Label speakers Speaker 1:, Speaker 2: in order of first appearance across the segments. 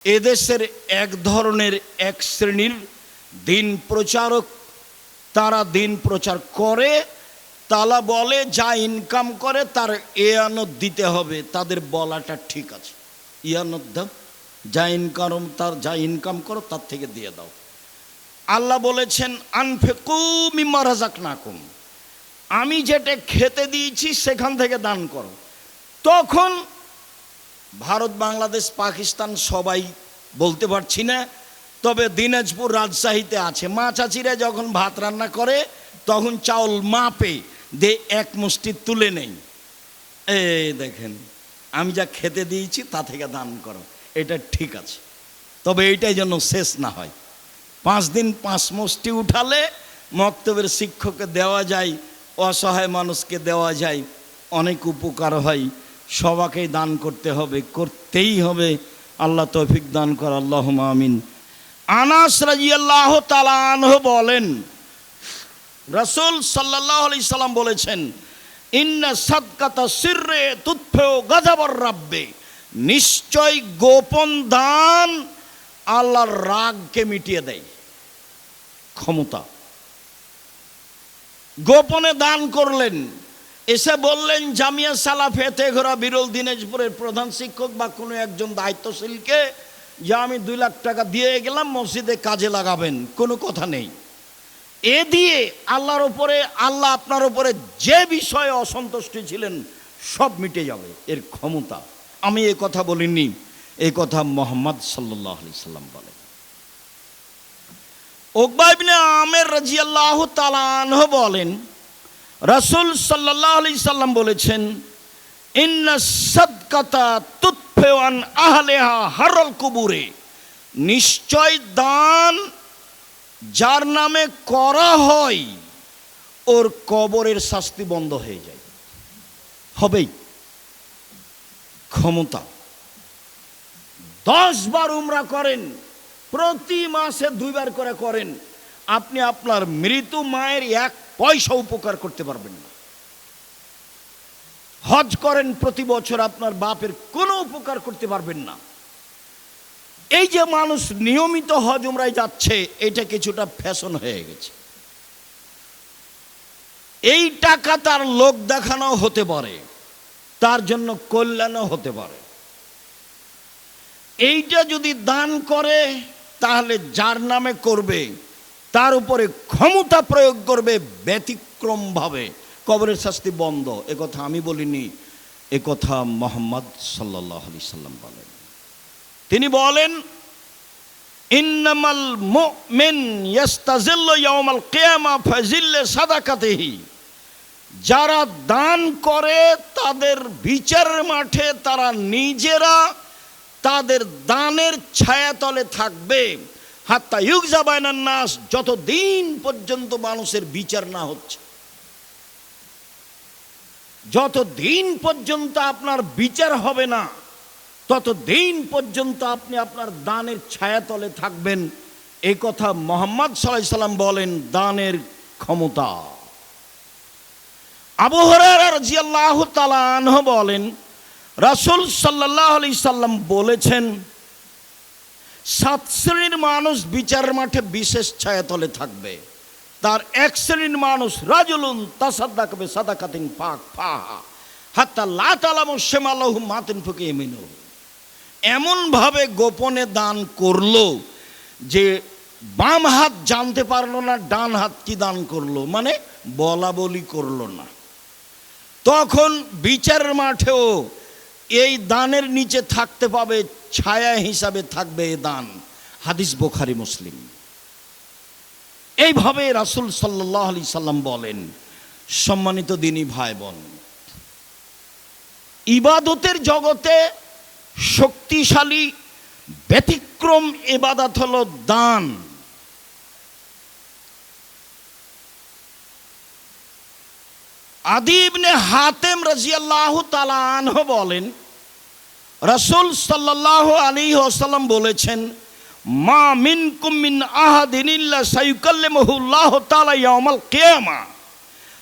Speaker 1: এদেশের এক ধরনের এক শ্রেণীর দিন প্রচারক, তারা দিন প্রচার করে, তারা বলে যা ইনকাম করে তার ইয়ানত দিতে হবে। তাদের বলাটা ঠিক আছে, ইয়ানত দাও, যা ইনকাম করো তার থেকে দিয়ে দাও। আল্লাহ বলেছেন আনফিকু মিম্মা রাযাকনাকুম, আমি যেটা খেতে দিয়েছি সেখান থেকে দান করো। তখন ভারত, বাংলাদেশ, পাকিস্তান সবাই বলতে পারছি না, তবে দিনাজপুর, রাজশাহীতে আছে। মা চাচিরা যখন ভাত রান্না করে তখন চাউল মাপে দিয়ে এক মুষ্টি তুলে নেই, এই দেখেন আমি যা খেতে দিয়েছি তা থেকে দান করো। এটা ঠিক আছে, তবে এইটাই যেন শেষ না হয়। 5 দিন 5 মুষ্টি উঠালে মক্তবের শিক্ষককে দেওয়া যায়, অসহায় মানুষকে দেওয়া যায়, অনেক উপকার হয়। সবাইকেই দান করতে হবে, করতেই হবে। আল্লাহ তৌফিক দান কর, আল্লাহুম্মা আমিন। আনাস রাদিয়াল্লাহু তাআলা আনহু বলেন, রাসূল সাল্লাল্লাহু আলাইহি সাল্লাম বলেছেন, ইন্না সাদকাতা সিররে তুতফিউ গাযাবার রাব্বি, নিশ্চয় গোপন দান আল্লাহর রাগকে মিটিয়ে দেয়। ক্ষমতা, গোপনে দান করলেন, এসে বললেন জামিয়া সালাফে তেঘরা বিরল দিনাজপুরের প্রধান শিক্ষক বা কোনো একজন দায়িত্বশীলকে যে আমি 2 লাখ টাকা দিয়ে গেলাম, মসজিদে কাজে লাগাবেন, কোনো কথা নেই। এ দিয়ে আল্লাহর উপরে, আল্লাহ আপনার উপরে যে বিষয়ে অসন্তুষ্ট ছিলেন সব মিটে যাবে, এর ক্ষমতা। আমি এ কথা বলিনি, এই কথা মুহাম্মদ সাল্লাল্লাহু আলাইহি সাল্লাম বলেন। উকবা ইবনে আমের রাদিয়াল্লাহু তাআলা আনহু বলেন, রাসূল সাল্লাল্লাহু আলাইহি সাল্লাম বলেছেন, ইন্না সাদকাতা তুতফিউ আন আহলিহা হারাল কুবুরে, নিশ্চয় দান যার নামে করা হয় ওর কবরের শাস্তি বন্ধ হয়ে যায়, হবেই। ক্ষমতা, 10 বার উমরা করেন, প্রতি মাসে 2 বার করে করেন, আপনি আপনার মৃত মায়ের 1 পয়সা উপকার করতে পারবেন না। হজ করেন প্রতি বছর, আপনার বাপের কোনো উপকার করতে পারবেন না। এই যে মানুষ নিয়মিত হজ উমরায় যাচ্ছে, এটা কিছুটা ফ্যাশন হয়ে গেছে। এই টাকা তার লোক দেখানো হতে পারে, তার জন্য কল্যাণও হতে পারে। এইটা যদি দান করে তাহলে যার নামে করবে তার উপরে ক্ষমতা প্রয়োগ করবে ব্যতিক্রমভাবে, কবরের শাস্তি বন্ধ। এ কথা আমি বলিনি, এ কথা মুহাম্মদ সাল্লাল্লাহু আলাইহি সাল্লাম বলেন। তিনি বলেন, ইন্নামাল মুমিন ইয়াস্তাজিল্লু ইয়াওমাল কিয়ামা ফাজিল্লে সাদাকাতিহি, যারা দান করে তাদের বিচারের মাঠে তারা নিজেরা তাদের দানের ছায়াতলে থাকবে, হাত্তা ইউগজা বাইনান নাস, যতদিন পর্যন্ত মানুষের বিচার না হচ্ছে। যতদিন পর্যন্ত আপনার বিচার হবে না ততদিন পর্যন্ত আপনি আপনার দানের ছায়াতলে থাকবেন। এই কথা মুহাম্মদ সাল্লাল্লাহু আলাইহি সাল্লাম বলেন, দানের ক্ষমতা। আবু হুরায়রা রাদিয়াল্লাহু তাআলা আনহু বলেন, রাসূল সাল্লাল্লাহু আলাইহি সাল্লাম বলেছেন, 7 শ্রেণীর মানুষ বিচারের মাঠে বিশেষ ছায়াতলে থাকবে। তার 1 শ্রেণীর মানুষ রাজুলুন তাসাদ্দাকা বিসাদাকাতিন ফাহা হাত্তা লা তালামু শিমালুহু মা তুনফিকু ইয়ামিনুহু, এমনভাবে গোপনে দান করলো যে বাম হাত জানতে পারলো না ডান হাত কি দান করলো, মানে বলা বলি করলো না। তখন বিচারের মাঠেও এই দানের নিচে থাকতে পাবে, ছায়া হিসাবে থাকবে এই দান। হাদিস বুখারী মুসলিম। এইভাবে রাসূল সাল্লাল্লাহু আলাইহি সাল্লাম বলেন। সম্মানিত দিনী ভাই বোন, ইবাদতের জগতে শক্তিশালী ব্যতিক্রম ইবাদত হলো দান। আদি ইবনে হাতেম রাদিয়াল্লাহু তাআলা আনহু বলেন, রাসূল সাল্লাল্লাহু আলাইহি ওয়াসাল্লাম বলেছেন, মা মিনকুম মিন আহাদিন ইল্লা সায়ুকাল্লিমুহু আল্লাহু তাআলা ইয়াওমাল কিয়ামা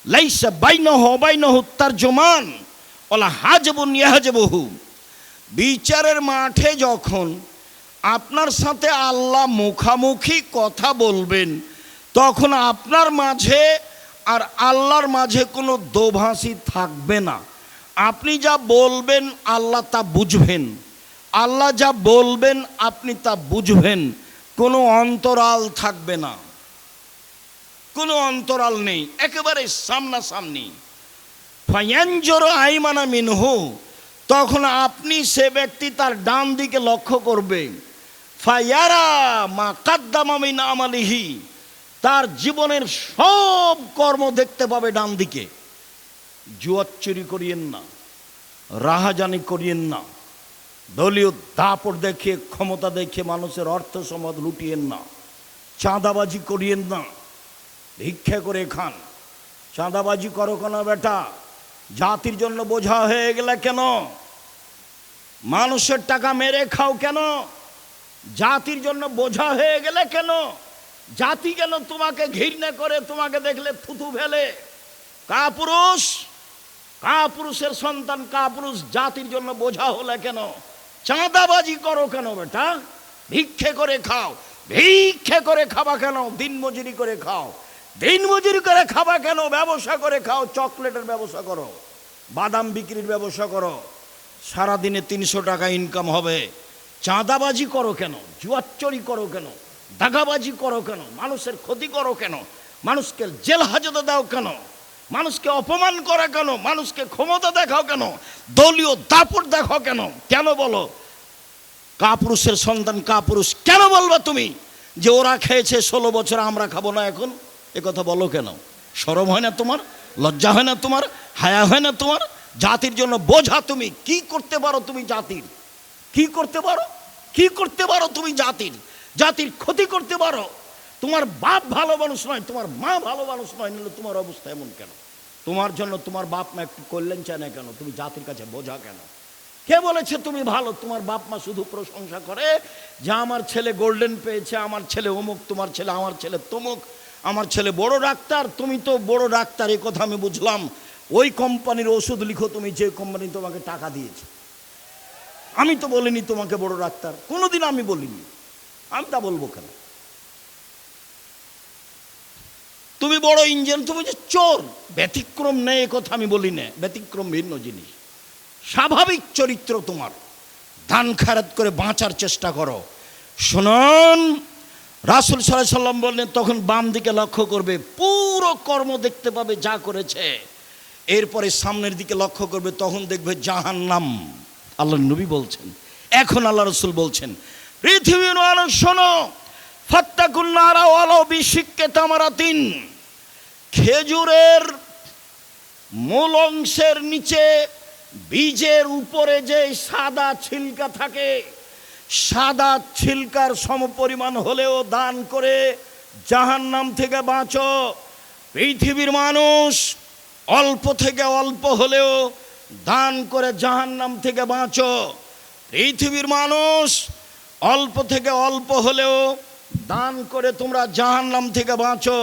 Speaker 1: লাইসা বাইনাহু ওয়া বাইনাহু তারজুমান ওয়ালা হাজবুন ইয়াহজবুহু। বিচারের মাঠে যখন আপনার সাথে আল্লাহ মুখামুখি কথা বলবেন, তখন আপনার মাঝে আর আল্লাহর মাঝে কোনো দোভাষী থাকবে না। আপনি যা বলবেন আল্লাহ তা বুঝবেন, আল্লাহ যা বলবেন আপনি তা বুঝবেন। কোনো অন্তরাল থাকবে না, কোনো অন্তরাল নেই, একেবারে সামনাসামনি। ফায়ানজুর আইমানা মিনহু, তখন আপনি সে ব্যক্তি তার ডান দিকে লক্ষ্য করবে। ফায়ারা মা কাদ্দামা মিন আমালিহি, তার জীবনের সব কর্ম দেখতে পাবে ডান দিকে। জুয়ার চুরি করিয়েন না, রাহাজানি করিয়েন না, দলীয় দাপট দেখিয়ে ক্ষমতা দেখিয়ে মানুষের অর্থ সম্পদ লুটিয়েন না, চাঁদাবাজি করিয়েন না, ভিক্ষা করে খান। চাঁদাবাজি করো কেন বেটা? জাতির জন্য বোঝা হয়ে গেলে কেন? মানুষের টাকা মেরে খাও কেন? জাতির জন্য বোঝা হয়ে গেলে কেন? জাতি কেন তোমাকে ঘৃণা করে, তোমাকে দেখলে থুতু ফেলে? কাপুরুষ, কাপুরুষের সন্তান কাপুরুষ জাতির জন্য বোঝা হলে কেন? চাঁদাবাজি করো কেন বেটা? ভিক্ষে করে খাও। ভিক্ষে করে খাবা কেন? দিনমজুরি করে খাও। দিনমজুরি করে খাবা কেন? ব্যবসা করে খাও। চকলেটের ব্যবসা করো, বাদাম বিক্রির ব্যবসা করো, সারাদিনে 300 টাকা ইনকাম হবে। চাঁদাবাজি করো কেন? জুয়াচুরি করো কেন? দাগাবাজি করো কেন? মানুষের ক্ষতি করো কেন? মানুষকে জেল হাজতে দাও কেন? মানুষকে অপমান করা কেন? মানুষকে ক্ষমতা দেখাও কেন? দলীয় দাপট দেখাও কেন? কেন বলো? কাপুরুষের সন্তান কাপুরুষ কেন বলবা তুমি? যে ওরা খেয়েছে 16 বছর, আমরা খাবো না এখন, এ কথা বলো কেন? শরম হয় না তোমার? লজ্জা হয় না তোমার? হায়া হয় না তোমার? জাতির জন্য বোঝা তুমি। কি করতে পারো তুমি জাতির? কি করতে পারো? কি করতে পারো তুমি জাতির? জাতির ক্ষতি করতে পারো? তোমার বাপ ভালো মানুষ নয়, তোমার মা ভালো মানুষ নয়, নিলে তোমার অবস্থা এমন কেন? তোমার জন্য তোমার বাপ মা একটু কল্যাণ চায় না কেন? তুমি জাতির কাছে বোঝা কেন? কে বলেছে তুমি ভালো? তোমার বাপ মা শুধু প্রশংসা করে যে আমার ছেলে গোল্ডেন পেয়েছে, আমার ছেলে অমুক, তোমার ছেলে, আমার ছেলে তমুক, আমার ছেলে বড় ডাক্তার। তুমি তো বড় ডাক্তার, এই কথা আমি বুঝলাম। ওই কোম্পানির ওষুধ লিখো তুমি, যে কোম্পানি তোমাকে টাকা দিয়েছে। আমি তো বলিনি তোমাকে বড় ডাক্তার, কোনোদিন আমি বলিনি। আমি তা বলবো কেন? তুমি বড় ইঞ্জিনিয়ার, তুমি যে চোর। ব্যতিক্রম নেই, কথা আমি বলি না, ব্যতিক্রম ভিন্ন জিনিস। স্বাভাবিক চরিত্র তোমার। দান খায়রাত করে বাঁচার চেষ্টা করো। শুনুন, রাসূল সাল্লাল্লাহু আলাইহি সাল্লাম বললেন, তখন বাম দিকে লক্ষ্য করবে, পুরো কর্ম দেখতে পাবে যা করেছে। এরপরে সামনের দিকে লক্ষ্য করবে, তখন দেখবে জাহান্নাম। আল্লাহ নবী বলছেন, এখন আল্লাহ রাসূল বলছেন, পৃথিবীর মানুষ শোনো, ফাত্তাকুন নারা ওয়ালাউ বিশিক্কি তামারাতিন। খেজুরের মূল অংশের নিচে বীজের উপরে যে সাদা ছিলকা থাকে, সাদা ছিলকার সমপরিমাণ হলেও দান করে জাহান্নাম থেকে বাঁচো। পৃথিবীর মানুষ অল্প থেকে অল্প হলেও দান করে জাহান্নাম থেকে বাঁচো। পৃথিবীর মানুষ অল্প থেকে অল্প হলেও দান করে তোমরা জাহান্নাম থেকে বাঁচো।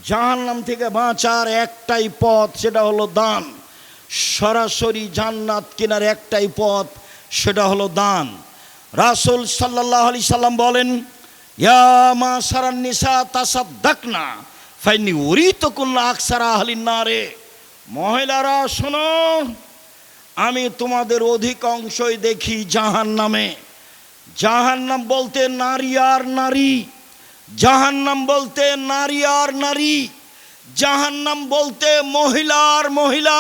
Speaker 1: জাহান্নাম থেকে বাঁচার একটাই পথ, সেটা হলো দান। সরাসরি জান্নাত কেনার একটাই পথ, সেটা হলো দান। রাসূল সাল্লাল্লাহু আলাইহি সাল্লাম বলেন, ইয়া মাশারান নিসা তাসাদ্দাকনা ফাইন্নী উরিতুকুন্না আকসারা আহলিন নারে। মহিলারা শোনো, আমি তোমাদের অধিকাংশই দেখি জাহান্নামে। জাহান্নাম বলতে নারী আর নারী, জাহান্নাম বলতে নারী আর নারী, জাহান্নাম বলতে মহিলা আর মহিলা।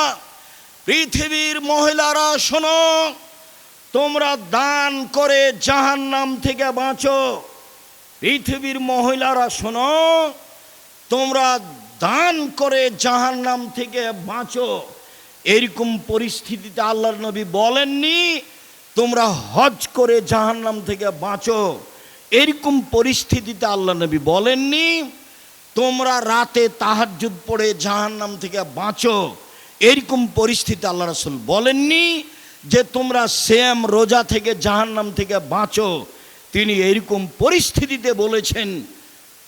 Speaker 1: পৃথিবীর মহিলারা শোনো, তোমরা দান করে জাহান্নাম থেকে বাঁচো। পৃথিবীর মহিলারা শোনো, তোমরা দান করে জাহান্নাম থেকে বাঁচো। এরকম পরিস্থিতিতে আল্লাহর নবী বলেননি তোমরা হজ করে জাহান্নাম থেকে বাঁচো। এরকম পরিস্থিতিতে আল্লাহ নবী বলেননি তোমরা রাতে তাহাজ্জুদ পড়ে জাহান্নাম থেকে বাঁচো। এরকম পরিস্থিতি আল্লাহ রাসূল বলেননি যে তোমরা সিয়াম রোজা থেকে জাহান্নাম থেকে বাঁচো। তিনি এরকম পরিস্থিতিতে বলেছেন,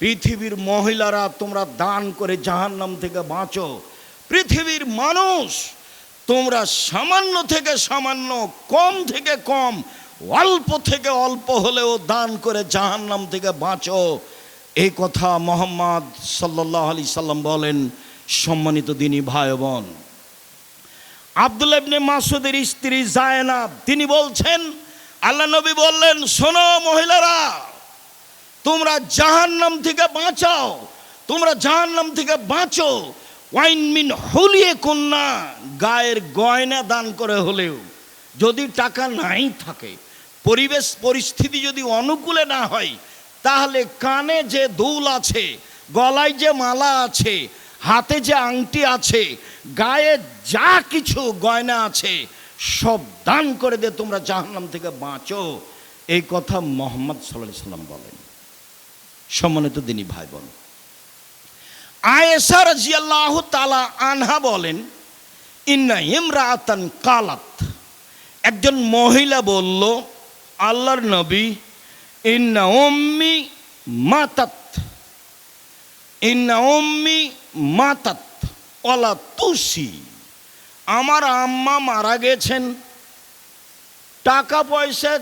Speaker 1: পৃথিবীর মহিলারা তোমরা দান করে জাহান্নাম থেকে বাঁচো। পৃথিবীর মানুষ তোমরা সামান্য থেকে সামান্য, কম থেকে কম, অল্প থেকে অল্প হলেও দান করে জাহান্নাম থেকে বাঁচো, এই কথা মুহাম্মদ সাল্লাল্লাহু আলাইহি সাল্লাম বলেন। সম্মানিত দিনী ভাই বোন, আব্দুল্লাহ ইবনে মাসউদের স্ত্রী জায়নাব তিনি বলছেন, আল্লাহ নবী বললেন, শোনো মহিলারা, তোমরা জাহান্নাম থেকে বাঁচাও, তোমরা জাহান্নাম থেকে বাঁচো। ওয়াইন মিন হুলিয়ে কন্যা, গায়ের গয়না দান করে হলেও, যদি টাকা নাই থাকে, পরিবেশ পরিস্থিতি যদি অনুকূলে না হয়, তাহলে কানে যে দুল আছে, গলায় যে মালা আছে, হাতে যে আংটি আছে, গায়ে যা কিছু গয়না আছে, সব দান করে দিয়ে তোমরা জাহান্নাম থেকে বাঁচো, এই কথা মুহাম্মদ সাল্লাল্লাহু আলাইহি সাল্লাম বলেন। সম্মানিত দিনী ভাই বোন, আয়েশা রাদিয়াল্লাহু তাআলা আনহা বলেন, ইন্না ইমরাআতান কালাত, একজন মহিলা বলল, আল্লাহর নবী, ইন্না উম্মি মাতাত, ইন্না উম্মি মাতাত ওয়ালা তুসি, আমার আম্মা মারা গেছেন, টাকা পয়সা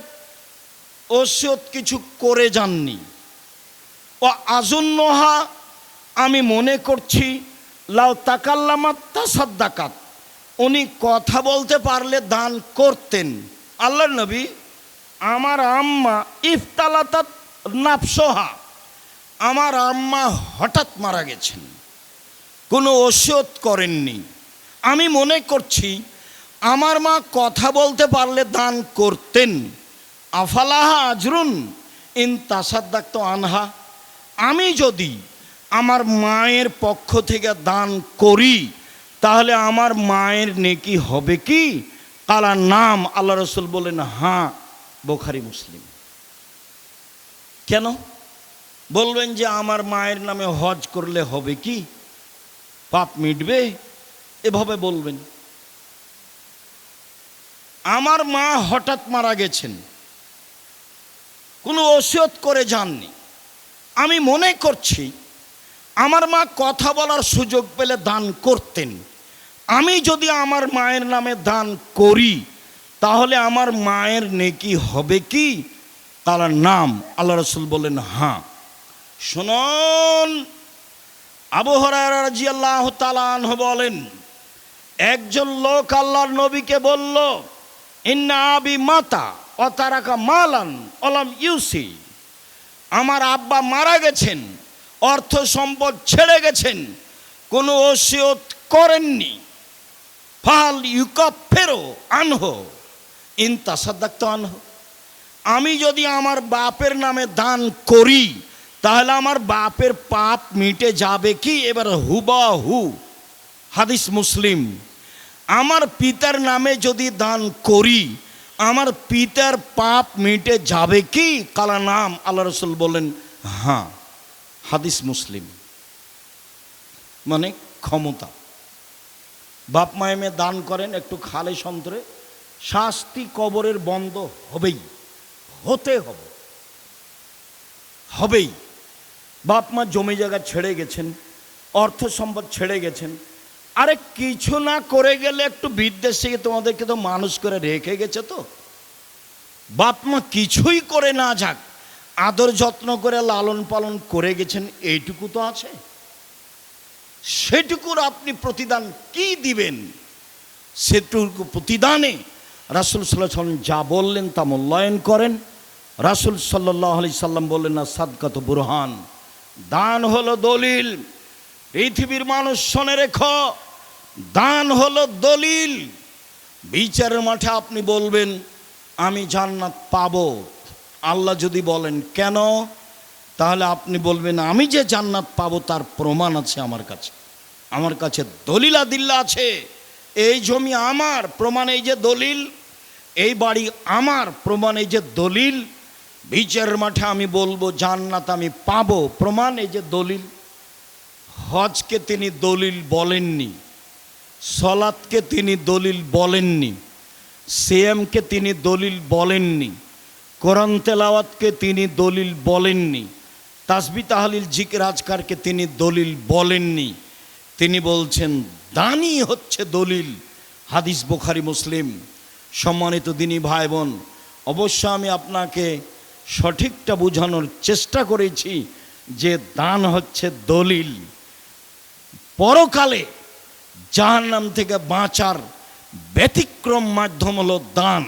Speaker 1: ওসিয়ত কিছু করে যাননি। ও আজুন্নহা, আমি মনে করছি, লাউ তাকাল্লামাত তাসাদ্দাকাত, উনি কথা বলতে পারলে দান করতেন। আল্লাহর নবী, আমার আম্মা ইফতালাতাত নাফসহা, আমার আম্মা হঠাৎ মারা গেছেন, কোনো ওসিয়ত করেননি, আমি মনে করছি আমার মা কথা বলতে পারলে দান করতেন। আফালাহা আজরুন ইন তাসাদ্দাকতু আনহা, আমি যদি আমার মায়ের পক্ষ থেকে দান করি, তাহলে আমার মায়ের নেকি হবে কি? কালা নাম, আল্লাহ রসুল বলেন, হ্যাঁ। বুখারী মুসলিম। কেন বলবেন যে আমার মায়ের নামে হজ করলে হবে কি, পাপ মিটবে? এভাবে বলবেন। আমার মা হঠাৎ মারা গেছেন, কোনো ওসিয়ত করে যাননি, আমি মনে করছি আমার মা কথা বলার সুযোগ পেলে দান করতেন। আমি যদি আমার মায়ের নামে দান করি, তাহলে আমার মায়ের নেকি হবে কি? তার নাম, আল্লাহ রসুল বলেন, হ্যাঁ। শুনুন, আবু হুরায়রা রাদিয়াল্লাহু তাআলা আনহু বলেন, একজন লোক আল্লাহর নবীকে বলল, ইন্না আবি মাতা ও তারাকা মালান ওয়ালাম ইউসি, আমার আব্বা মারা গেছেন, অর্থ সম্পদ ছেড়ে গেছেন, কোনো ওসিয়ত করেননি। ফাল ইউকাফিরু আনহু ইন তাসাদ্দাকতু আনহু, আমি যদি আমার বাপের নামে দান করি, তাহলে আমার বাপের পাপ মিটে যাবে কি? এবার হুবাহু, হাদিস মুসলিম। আমার পিতার নামে যদি দান করি, আমার পিতার পাপ মিটে যাবে কি? কালা নাম, আল্লাহ রসুল বলেন, হ্যাঁ। হাদিস মুসলিম। মানে ক্ষমতা, বাপ মায়েমে দান করেন একটু খালে সন্তরে, শাস্তি কবরের বন্ধ হবেই, হতে হবে, হবেই। বাপ মা জমি জায়গা ছেড়ে গেছেন, অর্থ সম্পদ ছেড়ে গেছেন, আরে কিছু না করে গেলে একটু বিদেশ থেকে তোমাদেরকে তো মানুষ করে রেখে গেছে, তো বাপ মা কিছুই করে না যাক, আদর যত্ন করে লালন পালন করে গেছেন, এইটুকু তো আছে। সেটুকুর আপনি প্রতিদান কি দিবেন? সেটুকু প্রতিদানে রাসূল সাল্লাল্লাহু আলাইহি সাল্লাম যা বললেন তা মূল্যায়ন করেন। রাসূল সাল্লাল্লাহু আলাইহি সাল্লাম বললেন, না সাদকাত বুরহান, দান হলো দলিল। পৃথিবীর মানুষ শুনে রেখো, দান হলো দলিল। বিচারের মাঠে আপনি বলবেন আমি জান্নাত পাবো, আল্লাহ যদি বলেন কেন, তাহলে আপনি বলবেন আমি যে জান্নাত পাবো তার প্রমাণ আছে আমার কাছে, আমার কাছে দলিল আদিল্লা আছে। এই জমি আমার, প্রমাণ এই যে দলিল। এই বাড়ি আমার, প্রমাণ এই যে দলিল। বিচারের মাঠে আমি বলবো জান্নাত আমি পাবো, প্রমাণ এই যে দলিল। হজকে তিনি দলিল বলেননি, সলাতকে তিনি দলিল বলেননি, সিয়ামকে তিনি দলিল বলেননি, কোরআন তেলাওয়াতকে তিনি দলিল বলেননি, তাসবিহ তাহলিল জিকির আজকারকে তিনি দলিল বলেননি। তিনি বলছেন দানই হচ্ছে দলিল। হাদিস বুখারী মুসলিম। সম্মানিত দিনী ভাই বোন, অবশ্য আমি আপনাকে সঠিকটা বোঝানোর চেষ্টা করেছি যে দান হচ্ছে দলিল। পরকালে জাহান্নাম থেকে বাঁচার ব্যতিক্রম মাধ্যম হলো দান।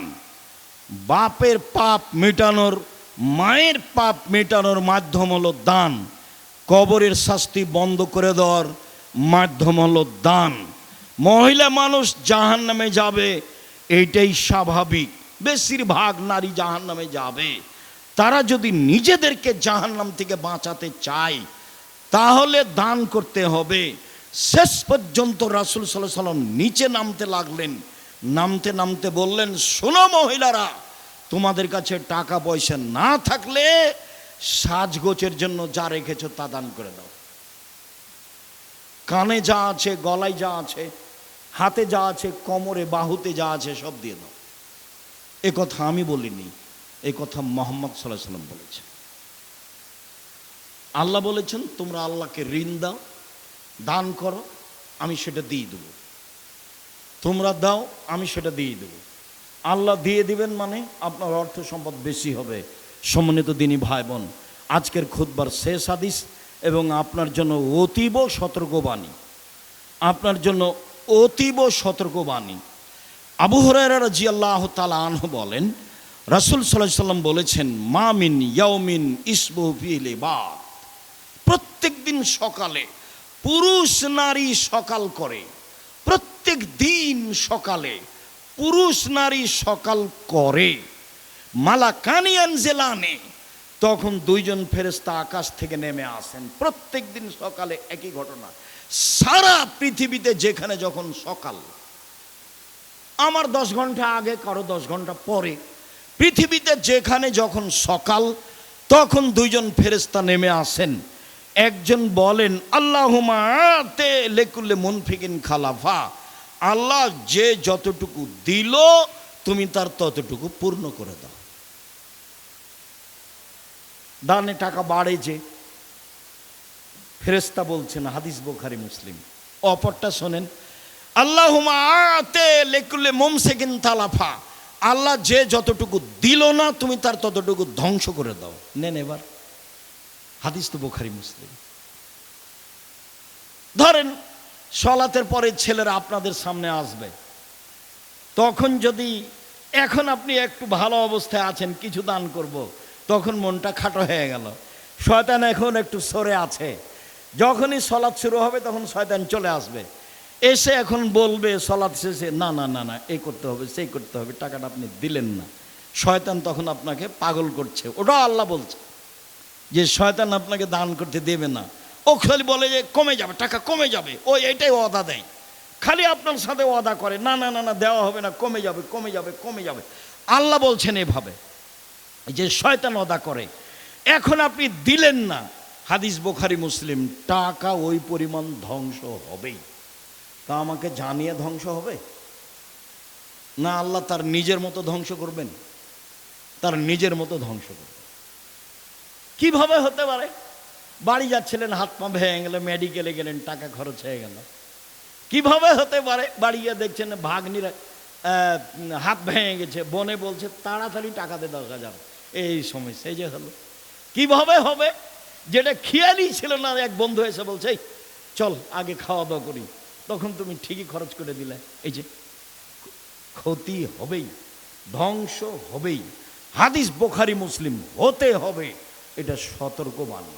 Speaker 1: বাপের পাপ মেটানোর, মায়ের পাপ মেটানোর মাধ্যম হলো দান। কবরের শাস্তি বন্ধ করে দেওয়ার মাধ্যম হলো দান। মহিলা মানুষ জাহান্নামে যাবে, এইটাই স্বাভাবিক। বেশিরভাগ নারী জাহান্নামে যাবে। তারা যদি নিজেদেরকে জাহান্নাম থেকে বাঁচাতে চায় তাহলে দান করতে হবে। শেষ পর্যন্ত রাসূল সাল্লাল্লাহু আলাইহি ওয়াসাল্লাম নিচে নামতে লাগলেন। নামতে নামতে বললেন, শোনো মহিলারা, তোমাদের কাছে টাকা পয়সা না থাকলে সাজগোজের জন্য যা রেখেছো তা দান করে দাও। কানে যা আছে, গলায় যা আছে, হাতে যা আছে, কোমরে বাহুতে যা আছে সব দিয়ে দাও। এ কথা আমি বলিনি, এই কথা মুহাম্মদ সাল্লাল্লাহু আলাইহি ওয়াসাল্লাম বলেছেন। আল্লাহ বলেছেন, তোমরা আল্লাহকে ঋণ দাও, দান করো, আমি সেটা দিয়ে দেবো। তোমরা দাও, আমি সেটা দিয়ে দেবো। আল্লাহ দিয়ে দিবেন মানে আপনার অর্থ সম্পদ বেশি হবে। সম্মানিত দিনী ভাই বোন, আজকের খুতবার শেষ হাদিস এবং আপনার জন্য অতীব সতর্কবাণী, আপনার জন্য অতীব সতর্কবাণী। আবু হুরায়রা রাদিয়াল্লাহু তাআলা আনহু বলেন, রাসূল সাল্লাল্লাহু আলাইহি ওয়াসাল্লাম বলেছেন, মা মিন ইয়াউমিন ইসবুহু ফিল ইবাদ। প্রত্যেক দিন সকালে পুরুষ নারী সকাল করে, প্রত্যেক দিন সকালে পুরুষ নারী সকাল করে। মালাকানি আনজিলানে, তখন দুইজন ফেরেশতা আকাশ থেকে নেমে আসেন। প্রত্যেক দিন সকালে একই ঘটনা। সারা পৃথিবীতে যেখানে যখন সকাল, আমার 10 ঘন্টা আগে, কারো 10 ঘন্টা পরে, পৃথিবীতে যেখানে যখন সকাল, তখন দুইজন ফেরেশতা নেমে আসেন। একজন বলেন, আল্লাহুম্মা আতে লিকুল্লি মুনফিকিন খালাফা। আল্লাহ যে যতটুকু দিল তুমি তার ততটুকু পূর্ণ করে দাও। দানে টাকা বাড়ে যে, ফেরেশতা বলছেন, হাদিস বুখারী মুসলিম। অপরটা শোনেন, আল্লাহুম্মা আতে লিকুল্লি মুমসিকিন তালাফা। আল্লাহ যে যতটুকু দিল না তুমি তার ততটুকু ধ্বংস করে দাও। নেন এবার, হাদিস তো বুখারী মুসলিম। ধরেন সালাতের পরে ছেলেরা আপনাদের সামনে আসবে, তখন যদি এখন আপনি একটু ভালো অবস্থায় আছেন, কিছু দান করব, তখন মনটা খাটো হয়ে গেল। শয়তান এখন একটু সরে আছে। যখনই সালাত শুরু হবে তখন শয়তান চলে আসবে, এসে এখন বলবে সালাত শেষে, না না না না, এই করতে হবে, সেই করতে হবে, টাকাটা আপনি দিলেন না। শয়তান তখন আপনাকে পাগল করছে। ওটা আল্লাহ বলছে যে শয়তান আপনাকে দান করতে দেবে না। ও খালি বলে যে কমে যাবে, টাকা কমে যাবে, ও এটাই ওয়াদা দেয়, খালি আপনার সাথে ওয়াদা করে, না না না না দেওয়া হবে না, কমে যাবে কমে যাবে কমে যাবে। আল্লাহ বলছেন এভাবে যে শয়তান ওয়াদা করে। এখন আপনি দিলেন না, হাদিস বুখারী মুসলিম, টাকা ওই পরিমাণ ধ্বংস হবেই। তা আমাকে জানিয়ে ধ্বংস হবে না, আল্লাহ তার নিজের মতো ধ্বংস করবেন, তার নিজের মতো ধ্বংস করবেন। কিভাবে হতে পারে? বাড়ি যাচ্ছিলেন, হাত পা ভেঙে গেল, মেডিকেলে গেলেন, টাকা খরচ হয়ে গেল। কিভাবে হতে পারে? বাড়ি গিয়ে দেখছেন ভাগ্নির হাত ভেঙে গেছে, বোনে বলছে তাড়াতাড়ি টাকা দে 10,000, এই সমস্যা, এই যে হলো। কিভাবে হবে? যেটা খেয়ালই ছিল না, এক বন্ধু এসে বলছে চল আগে খাওয়া দাওয়া করি, তখন তুমি ঠিকই খরচ করে দিলে। এই যে ক্ষতি হবেই, ধ্বংস হবেই। হাদিস বুখারী মুসলিম, হতে হবে, এটা সতর্কবাণী।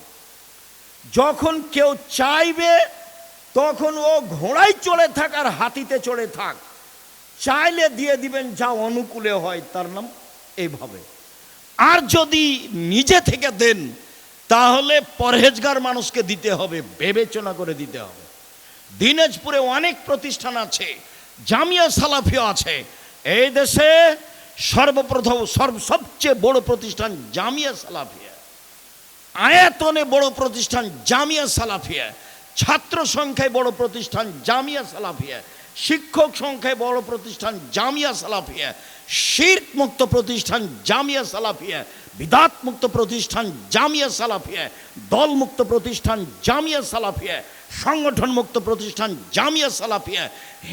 Speaker 1: যখন কেউ চাইবে তখন ও ঘোড়ায় চড়ে থাক আর হাতিতে চড়ে থাক, চাইলে দিয়ে দিবেন যা অনুকূলে হয়, তার নাম এইভাবে। আর যদি নিজে থেকে দেন তাহলে পরহেজগার মানুষকে দিতে হবে, বিবেচনা করে দিতে হবে। দিনাজপুরে অনেক প্রতিষ্ঠান আছে, জামিয়া সালাফিয়া আছে। এই দেশে সর্বপ্রথম সবচেয়ে বড় প্রতিষ্ঠান জামিয়া সালাফিয়া, আয়াতনে বড় প্রতিষ্ঠান জামিয়া সালাফিয়া, ছাত্র সংখ্যায় বড় প্রতিষ্ঠান জামিয়া সালাফিয়া, শিক্ষক সংখ্যায় বড় প্রতিষ্ঠান জামিয়া সালাফিয়া, শিরক মুক্ত প্রতিষ্ঠান জামিয়া সালাফিয়া, বিদাত মুক্ত প্রতিষ্ঠান জামিয়া সালাফিয়া, দল মুক্ত প্রতিষ্ঠান জামিয়া সালাফিয়া, সংগঠন মুক্ত প্রতিষ্ঠান জামিয়া সালাফিয়া,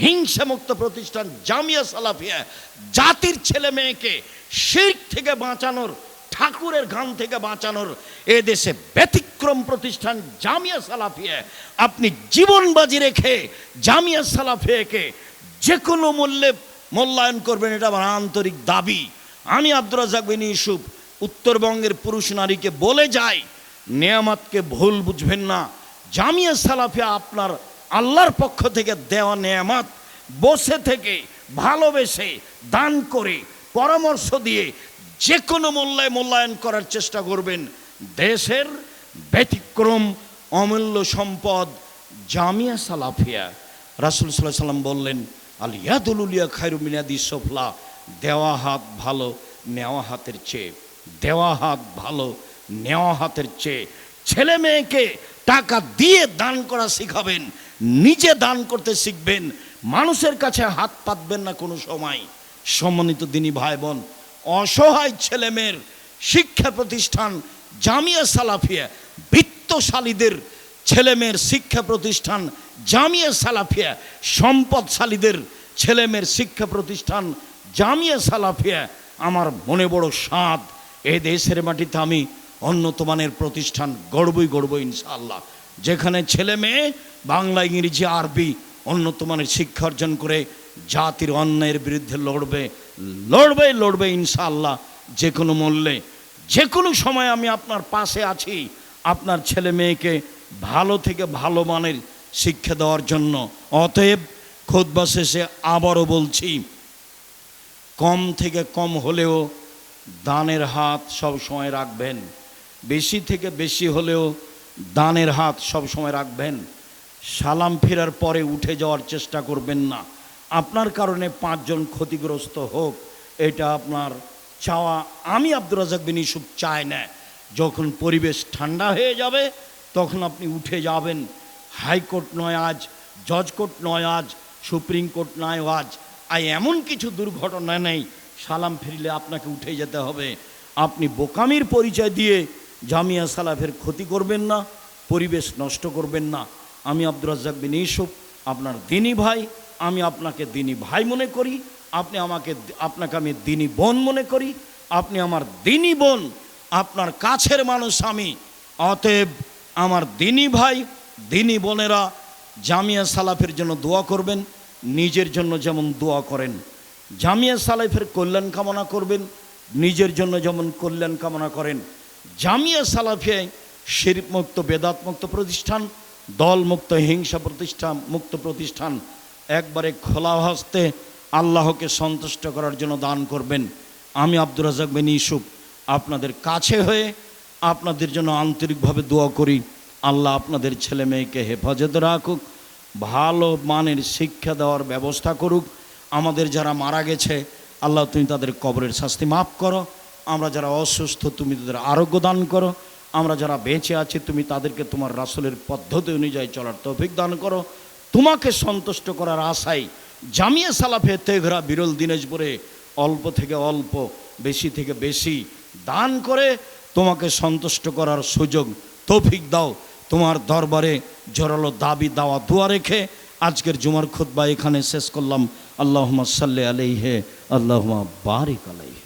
Speaker 1: হিংসা মুক্ত প্রতিষ্ঠান জামিয়া সালাফিয়া, জাতির ছেলে মেয়েকে শিরক থেকে বাঁচানোর, ঠাকুরের গান থেকে বাঁচানোর এ দেশে ব্যতিক্রম প্রতিষ্ঠান জামিয়া সালাফিয়া। আপনি জীবন বাজি রেখে জামিয়া সালাফিয়াকে যে কোনো মূল্যে মূল্যায়ন করবেন, এটা আমার আন্তরিক দাবি। আমি আব্দুর রাজ্জাক বিন ইউসুফ উত্তরবঙ্গের পুরুষ নারীকে বলে যাই, নেয়ামতকে ভুল বুঝবেন না। জামিয়া সালাফিয়া আপনার আল্লাহর পক্ষ থেকে দেওয়া নেয়ামত, বসে থেকে ভালোবেসে দান করে পরামর্শ দিয়ে যে কোনো মূল্যে মূল্যায়ন করার চেষ্টা করবেন। দেশের ব্যতিক্রম অমূল্য সম্পদ জামিয়া সালাফিয়া। রাসূল সাল্লাল্লাহু আলাইহি ওয়াসাল্লাম বললেন, আল ইয়াদুল উলিয়া খায়রু মিন ইয়াদিস সুফলা, দেওয়া হাত ভালো নেওয়া হাতের চেয়ে, দেওয়া হাত ভালো নেওয়া হাতের চেয়ে। ছেলে মেয়েকে টাকা দিয়ে দান করা শিখাবেন, নিজে দান করতে শিখবেন, মানুষের কাছে হাত পাতবেন না কোনো সময়। সম্মানিত দিনী ভাই বোন, অসহায় ছেলে মেয়ের শিক্ষা প্রতিষ্ঠান জামিয়া সালাফিয়া, বিত্তশালীদের ছেলে মেয়ের শিক্ষা প্রতিষ্ঠান জামিয়া সালাফিয়া, সম্পদশালীদের ছেলে মেয়ের শিক্ষা প্রতিষ্ঠান জামিয়া সালাফিয়া। আমার মনে বড় স্বাদ, এ দেশের মাটিতে আমি উন্নত মানের প্রতিষ্ঠান গড়বই ইনশাআল্লাহ, যেখানে ছেলে মেয়ে বাংলা, ইংরেজি, আরবি উন্নত মানের শিক্ষা অর্জন করে জাতির অন্যায়ের বিরুদ্ধে লড়বে ইনশাআল্লাহ, যে কোনো মূল্যে, যে কোনো সময় আমি আপনার পাশে আছি আপনার ছেলে মেয়েকে ভালো থেকে ভালো মানের শিক্ষা দেওয়ার জন্য। অতএব খুতবা শেষে আবারও বলছি, কম থেকে কম হলেও দানের হাত সব সময় রাখবেন, বেশি থেকে বেশি হলেও দানের হাত সব সময় রাখবেন। সালাম ফেরার পরে উঠে যাওয়ার চেষ্টা করবেন না। আপনার কারণে 5 জন ক্ষতিগ্রস্ত হোক, এটা আপনার চাওয়া আমি আব্দুর রাজ্জাক বিন ইউসুফ চাই না। যখন পরিবেশ ঠান্ডা হয়ে যাবে তখন আপনি উঠে যাবেন। হাইকোর্ট নয় আজ, জজ কোর্ট নয় আজ, সুপ্রিম কোর্ট নয় আজ, এমন কিছু দুর্ঘটনা নেই সালাম ফিরলে আপনাকে উঠে যেতে হবে। আপনি বোকামির পরিচয় দিয়ে জামিয়া সালাফের ক্ষতি করবেন না, পরিবেশ নষ্ট করবেন না। আমি আব্দুর রাজ্জাক বিন ইউসুফ আপনার দিনী ভাই, আমি আপনাকে দিনী ভাই মনে করি, আপনাকে আমি দিনী বোন মনে করি, আপনি আমার দিনী বোন, আপনার কাছের মানুষ আমি। অতএব আমার দিনী ভাই, দিনী বোনেরা জামিয়া সালাফের জন্য দোয়া করবেন, নিজের জন্য যেমন দোয়া করেন। জামিয়া সালাফের কল্যাণ কামনা করবেন, নিজের জন্য যেমন কল্যাণ কামনা করেন। জামিয়া সালাফিয়া শিরক মুক্ত, বেদাত মুক্ত প্রতিষ্ঠান, দল মুক্ত, হিংসা মুক্ত প্রতিষ্ঠান। একবারে খোলা হস্তে আল্লাহকে সন্তুষ্ট করার জন্য দান করবেন। আমি আব্দুর রাজ্জাক বিন ইউসুফ আপনাদের কাছে হয়ে আপনাদের জন্য আন্তরিকভাবে দোয়া করি। আল্লাহ আপনাদের ছেলে মেয়েকে হেফাজতে রাখুক, ভালো মানের শিক্ষা দেওয়ার ব্যবস্থা করুক। আমাদের যারা মারা গেছে আল্লাহ তুমি তাদের কবরের শাস্তি মাফ করো। আমরা যারা অসুস্থ তুমি তাদের আরোগ্য দান করো। আমরা যারা বেঁচে আছি তুমি তাদেরকে তোমার রাসূলের পদ্ধতি অনুযায়ী চলার তৌফিক দান করো। তোমাকে সন্তুষ্ট করার আশায় জামিয়া সালাফে তেঘরা বিরল দিনাজপুরে অল্প থেকে অল্প, বেশি থেকে বেশি দান করে তোমাকে সন্তুষ্ট করার সুযোগ তৌফিক দাও। তোমার দরবারে জোরালো দাবি দাওয়া দোয়া রেখে আজকের জুমার খুতবা এখানে শেষ করলাম। আল্লাহুম্মা সাল্লি আলাইহি, আল্লাহুম্মা বারিক আলাইহি।